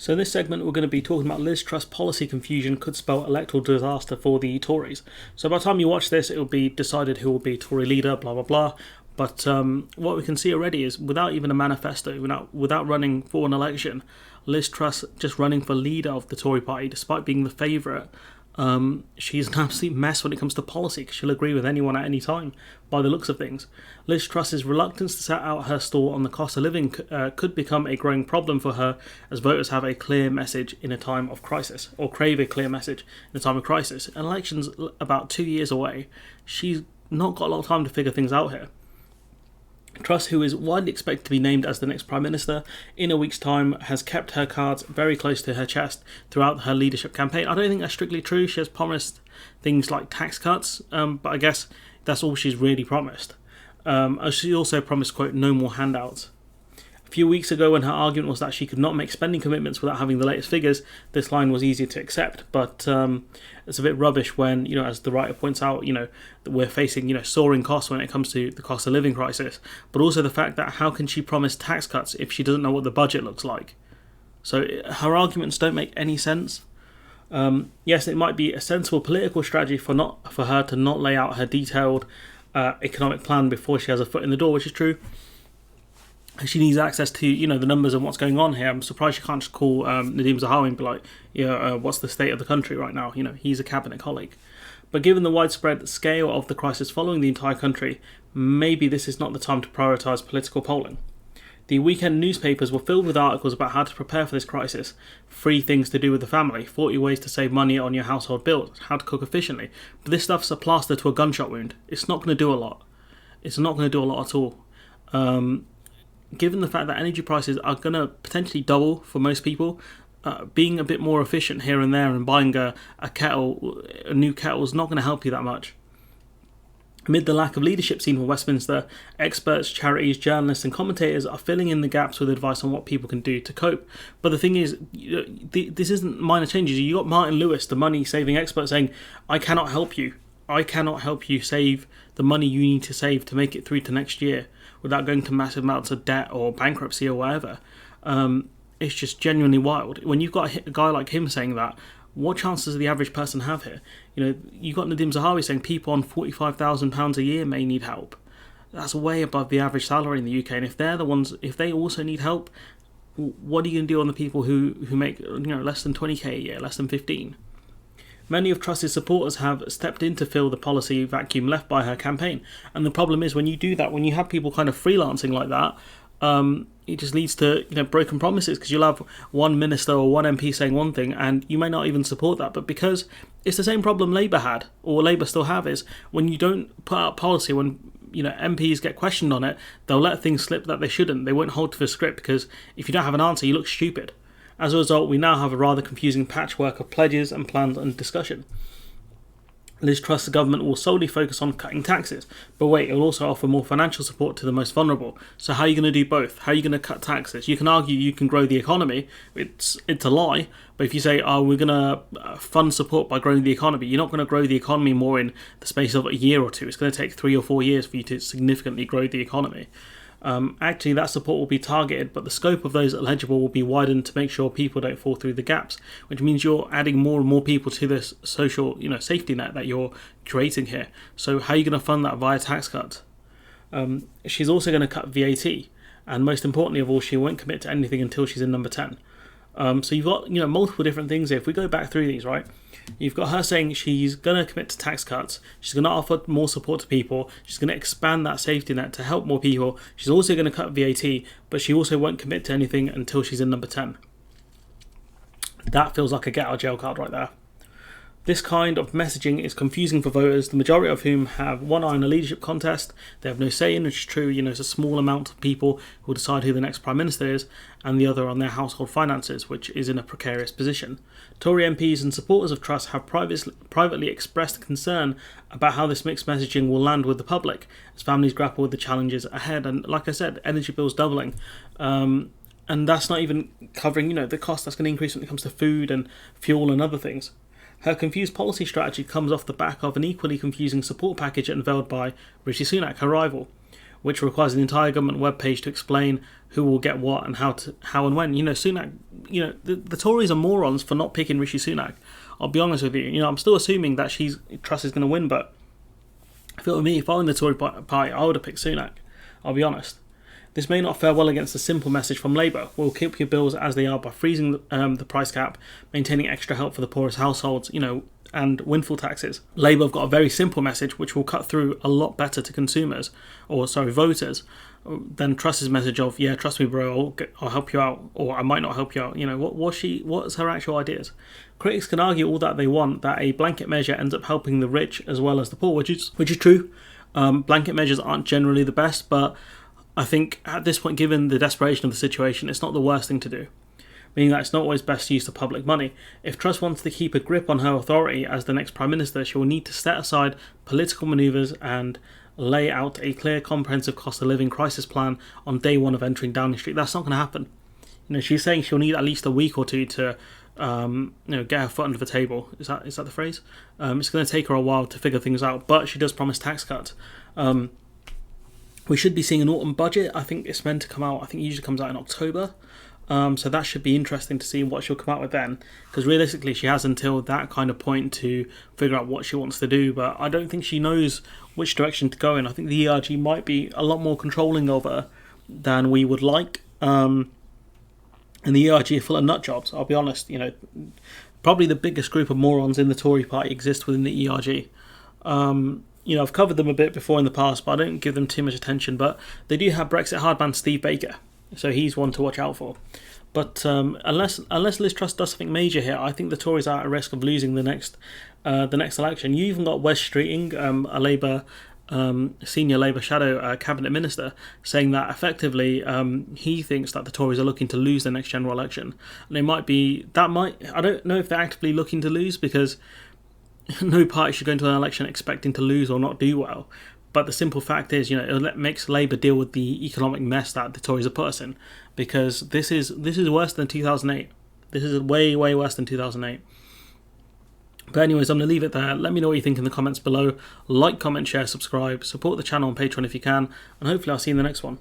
So in this segment, we're going to be talking about Liz Truss policy confusion could spell electoral disaster for the Tories. So by the time you watch this, it will be decided who will be Tory leader, blah, blah, blah. But what we can see already is without even a manifesto, without running for an election, Liz Truss just running for leader of the Tory party, despite being the favourite, she's an absolute mess when it comes to policy because she'll agree with anyone at any time by the looks of things. Liz Truss's reluctance to set out her stall on the cost of living could become a growing problem for her as voters have a clear message in a time of crisis, or crave a clear message in a time of crisis. An election's about 2 years away. She's not got a lot of time to figure things out here. Truss, who is widely expected to be named as the next Prime Minister in a week's time, has kept her cards very close to her chest throughout her leadership campaign. I don't think that's strictly true. She has promised things like tax cuts, but I guess that's all she's really promised. She also promised, quote, no more handouts. A few weeks ago, when her argument was that she could not make spending commitments without having the latest figures, this line was easier to accept. But it's a bit rubbish when, as the writer points out, that we're facing, soaring costs when it comes to the cost of living crisis. But also the fact that how can she promise tax cuts if she doesn't know what the budget looks like? So her arguments don't make any sense. Yes, it might be a sensible political strategy for her to not lay out her detailed economic plan before she has a foot in the door, which is true. She needs access to, the numbers and what's going on here. I'm surprised she can't just call Nadhim Zahawi and be like, what's the state of the country right now? He's a cabinet colleague. But given the widespread scale of the crisis following the entire country, maybe this is not the time to prioritise political polling. The weekend newspapers were filled with articles about how to prepare for this crisis, 3 things to do with the family, 40 ways to save money on your household bills, how to cook efficiently. But this stuff's a plaster to a gunshot wound. It's not going to do a lot. It's not going to do a lot at all. Given the fact that energy prices are going to potentially double for most people, being a bit more efficient here and there and buying a new kettle is not going to help you that much. Amid the lack of leadership seen for Westminster, experts, charities, journalists and commentators are filling in the gaps with advice on what people can do to cope. But the thing is, this isn't minor changes. You got Martin Lewis, the money-saving expert, saying, I cannot help you. I cannot help you save the money you need to save to make it through to next year without going to massive amounts of debt or bankruptcy or whatever. It's just genuinely wild. When you've got a guy like him saying that, what chances does the average person have here? You've got Nadhim Zahawi saying people on £45,000 a year may need help. That's way above the average salary in the UK. And if they also need help, what are you going to do on the people who make less than 20k a year, less than 15? Many of Truss's supporters have stepped in to fill the policy vacuum left by her campaign. And the problem is when you do that, when you have people kind of freelancing like that, it just leads to broken promises, because you'll have one minister or one MP saying one thing and you may not even support that. But because it's the same problem Labour had, or Labour still have, is when you don't put out policy, when MPs get questioned on it, they'll let things slip that they shouldn't. They won't hold to the script, because if you don't have an answer, you look stupid. As a result, we now have a rather confusing patchwork of pledges and plans and discussion. Liz Truss's government will solely focus on cutting taxes, but wait, it will also offer more financial support to the most vulnerable. So how are you going to do both? How are you going to cut taxes? You can argue you can grow the economy. It's a lie. But if you say, we're going to fund support by growing the economy, you're not going to grow the economy more in the space of a year or two. It's going to take 3 or 4 years for you to significantly grow the economy. Actually, that support will be targeted, but the scope of those eligible will be widened to make sure people don't fall through the gaps, which means you're adding more and more people to this social, safety net that you're creating here. So how are you going to fund that via tax cuts? She's also going to cut VAT, and most importantly of all, she won't commit to anything until she's in number 10. So you've got multiple different things here. If we go back through these, right, you've got her saying she's going to commit to tax cuts, she's going to offer more support to people, she's going to expand that safety net to help more people, she's also going to cut VAT, but she also won't commit to anything until she's in number 10. That feels like a get out of jail card right there. This kind of messaging is confusing for voters, the majority of whom have one eye in a leadership contest. They have no say in, which is true. It's a small amount of people who will decide who the next Prime Minister is, and the other on their household finances, which is in a precarious position. Tory MPs and supporters of Truss have privately expressed concern about how this mixed messaging will land with the public as families grapple with the challenges ahead. And like I said, energy bills doubling. And that's not even covering, the cost that's going to increase when it comes to food and fuel and other things. Her confused policy strategy comes off the back of an equally confusing support package unveiled by Rishi Sunak, her rival. which requires an entire government webpage to explain who will get what and how and when. Sunak, the Tories are morons for not picking Rishi Sunak. I'll be honest with you. I'm still assuming that Truss is going to win, but if it were me, if I were in the Tory party, I would have picked Sunak. I'll be honest. This may not fare well against the simple message from Labour. We'll keep your bills as they are by freezing the price cap, maintaining extra help for the poorest households, and windfall taxes. Labour have got a very simple message which will cut through a lot better to consumers, voters, than Truss's message of, yeah, trust me bro, I'll help you out, or I might not help you out. What's her actual ideas? Critics can argue all that they want, that a blanket measure ends up helping the rich as well as the poor, which is true. Blanket measures aren't generally the best, but I think at this point, given the desperation of the situation, it's not the worst thing to do. Meaning that it's not always best use of public money. If Truss wants to keep a grip on her authority as the next Prime Minister, she will need to set aside political manoeuvres and lay out a clear, comprehensive cost of living crisis plan on day one of entering Downing Street. That's not going to happen. She's saying she'll need at least a week or two to get her foot under the table. Is that the phrase? It's going to take her a while to figure things out, but she does promise tax cuts. We should be seeing an autumn budget. I think it's meant to come out, I think it usually comes out in October. So that should be interesting to see what she'll come out with then. Because realistically, she has until that kind of point to figure out what she wants to do. But I don't think she knows which direction to go in. I think the ERG might be a lot more controlling of her than we would like. And the ERG are full of nut jobs, I'll be honest. Probably the biggest group of morons in the Tory party exists within the ERG. I've covered them a bit before in the past, but I don't give them too much attention. But they do have Brexit hardman Steve Baker, so he's one to watch out for. But unless Liz Truss does something major here, I think the Tories are at risk of losing the next election. You even got Wes Streeting, a Labour senior Labour shadow cabinet minister, saying that effectively he thinks that the Tories are looking to lose the next general election. And I don't know if they're actively looking to lose, because no party should go into an election expecting to lose or not do well. But the simple fact is, it makes Labour deal with the economic mess that the Tories have put us in, because this is worse than 2008. This is way, way worse than 2008. But anyways, I'm going to leave it there. Let me know what you think in the comments below. Like, comment, share, subscribe. Support the channel on Patreon if you can. And hopefully I'll see you in the next one.